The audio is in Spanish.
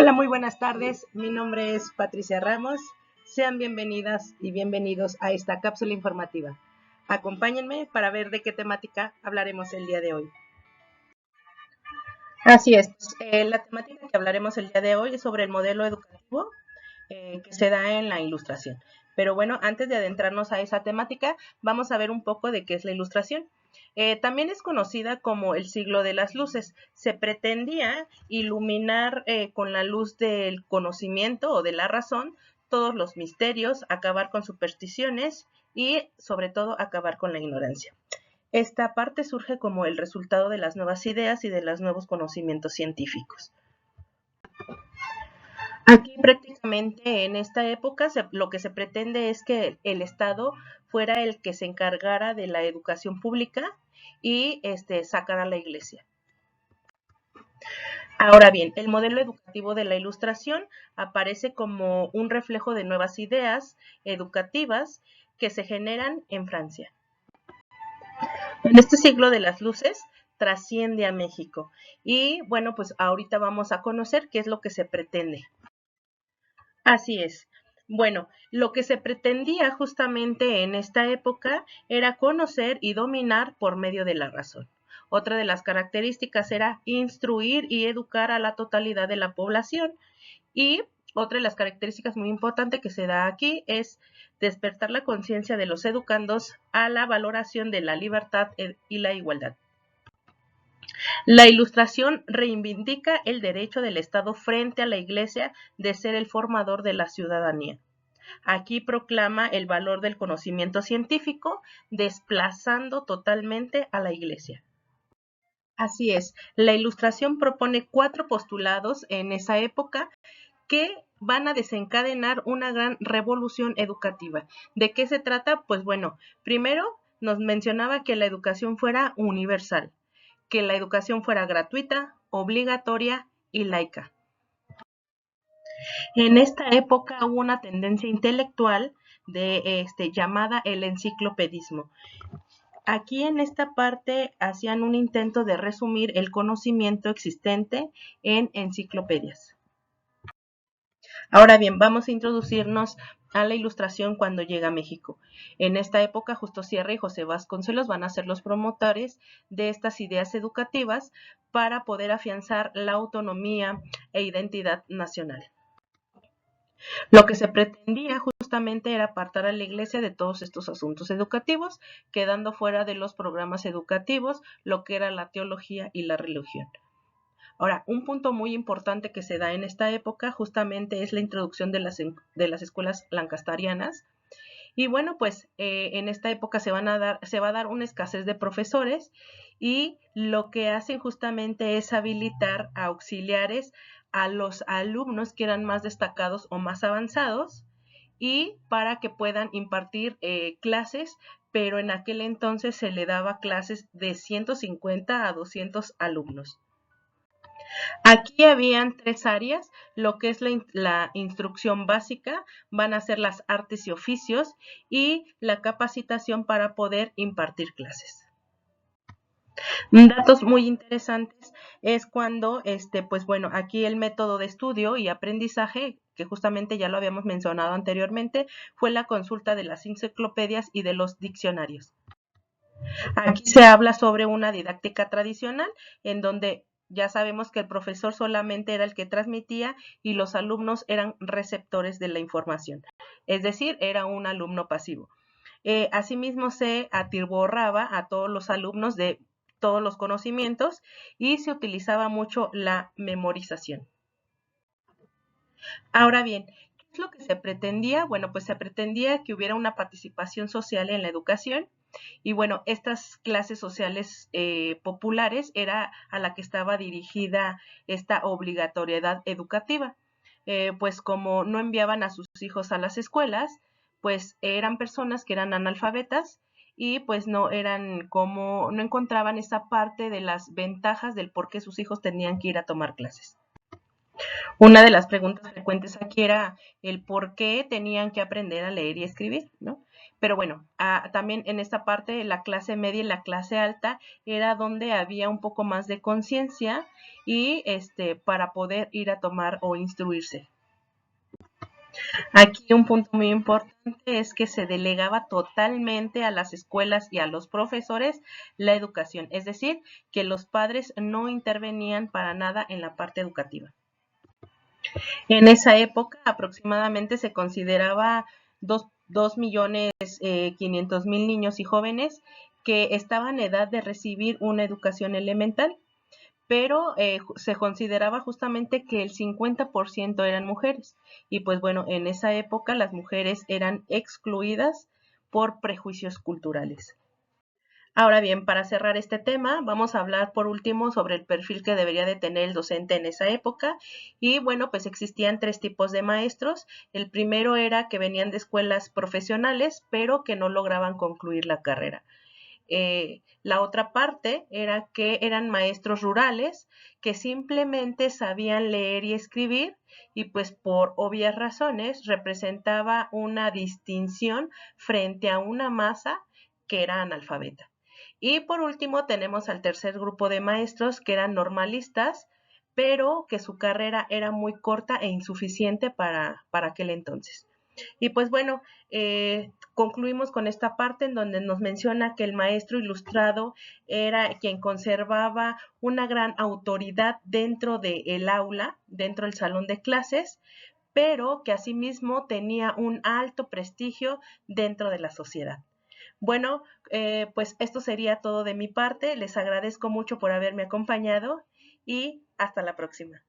Hola, muy buenas tardes. Mi nombre es Patricia Ramos. Sean bienvenidas y bienvenidos a esta cápsula informativa. Acompáñenme para ver de qué temática hablaremos el día de hoy. Así es, la temática que hablaremos el día de hoy es sobre el modelo educativo que se da en la Ilustración. Pero bueno, antes de adentrarnos a esa temática, vamos a ver un poco de qué es la Ilustración. También es conocida como el siglo de las luces. Se pretendía iluminar con la luz del conocimiento o de la razón todos los misterios, acabar con supersticiones y sobre todo acabar con la ignorancia. Esta parte surge como el resultado de las nuevas ideas y de los nuevos conocimientos científicos. Aquí prácticamente en esta época lo que se pretende es que el Estado fuera el que se encargara de la educación pública y sacara a la iglesia. Ahora bien, el modelo educativo de la Ilustración aparece como un reflejo de nuevas ideas educativas que se generan en Francia. En este siglo de las luces trasciende a México y bueno, pues ahorita vamos a conocer qué es lo que se pretende. Así es. Bueno, lo que se pretendía justamente en esta época era conocer y dominar por medio de la razón. Otra de las características era instruir y educar a la totalidad de la población. Y otra de las características muy importantes que se da aquí es despertar la conciencia de los educandos a la valoración de la libertad y la igualdad. La Ilustración reivindica el derecho del Estado frente a la Iglesia de ser el formador de la ciudadanía. Aquí proclama el valor del conocimiento científico, desplazando totalmente a la Iglesia. Así es, la Ilustración propone 4 postulados en esa época que van a desencadenar una gran revolución educativa. ¿De qué se trata? Pues bueno, primero nos mencionaba que la educación fuera universal, que la educación fuera gratuita, obligatoria y laica. En esta época hubo una tendencia intelectual llamada el enciclopedismo. Aquí en esta parte hacían un intento de resumir el conocimiento existente en enciclopedias. Ahora bien, vamos a introducirnos a la Ilustración cuando llega a México. En esta época, Justo Sierra y José Vasconcelos van a ser los promotores de estas ideas educativas para poder afianzar la autonomía e identidad nacional. Lo que se pretendía justamente era apartar a la Iglesia de todos estos asuntos educativos, quedando fuera de los programas educativos lo que era la teología y la religión. Ahora, un punto muy importante que se da en esta época justamente es la introducción de las escuelas lancastarianas. Y bueno, pues en esta época se va a dar una escasez de profesores y lo que hacen justamente es habilitar a auxiliares a los alumnos que eran más destacados o más avanzados y para que puedan impartir clases, pero en aquel entonces se le daba clases de 150 a 200 alumnos. Aquí habían 3 áreas, lo que es la instrucción básica, van a ser las artes y oficios y la capacitación para poder impartir clases. Datos muy interesantes es cuando, pues bueno, aquí el método de estudio y aprendizaje, que justamente ya lo habíamos mencionado anteriormente, fue la consulta de las enciclopedias y de los diccionarios. Aquí se habla sobre una didáctica tradicional en donde ya sabemos que el profesor solamente era el que transmitía y los alumnos eran receptores de la información, es decir, era un alumno pasivo. Asimismo, se atiborraba a todos los alumnos de todos los conocimientos y se utilizaba mucho la memorización. Ahora bien, ¿qué es lo que se pretendía? Bueno, pues se pretendía que hubiera una participación social en la educación. Y bueno, estas clases sociales populares era a la que estaba dirigida esta obligatoriedad educativa. Pues como no enviaban a sus hijos a las escuelas, pues eran personas que eran analfabetas y pues no encontraban esa parte de las ventajas del por qué sus hijos tenían que ir a tomar clases. Una de las preguntas frecuentes aquí era el por qué tenían que aprender a leer y escribir, ¿no? Pero bueno, también en esta parte la clase media y la clase alta era donde había un poco más de conciencia y para poder ir a tomar o instruirse. Aquí un punto muy importante es que se delegaba totalmente a las escuelas y a los profesores la educación, es decir, que los padres no intervenían para nada en la parte educativa. En esa época aproximadamente se consideraba 2.500.000 niños y jóvenes que estaban en edad de recibir una educación elemental, pero se consideraba justamente que el 50% eran mujeres. Y pues bueno, en esa época las mujeres eran excluidas por prejuicios culturales. Ahora bien, para cerrar este tema, vamos a hablar por último sobre el perfil que debería de tener el docente en esa época. Y bueno, pues existían 3 tipos de maestros. El primero era que venían de escuelas profesionales, pero que no lograban concluir la carrera. La otra parte era que eran maestros rurales que simplemente sabían leer y escribir y pues por obvias razones representaba una distinción frente a una masa que era analfabeta. Y por último tenemos al tercer grupo de maestros que eran normalistas, pero que su carrera era muy corta e insuficiente para aquel entonces. Y pues bueno, concluimos con esta parte en donde nos menciona que el maestro ilustrado era quien conservaba una gran autoridad dentro del aula, dentro del salón de clases, pero que asimismo tenía un alto prestigio dentro de la sociedad. Bueno, pues esto sería todo de mi parte. Les agradezco mucho por haberme acompañado y hasta la próxima.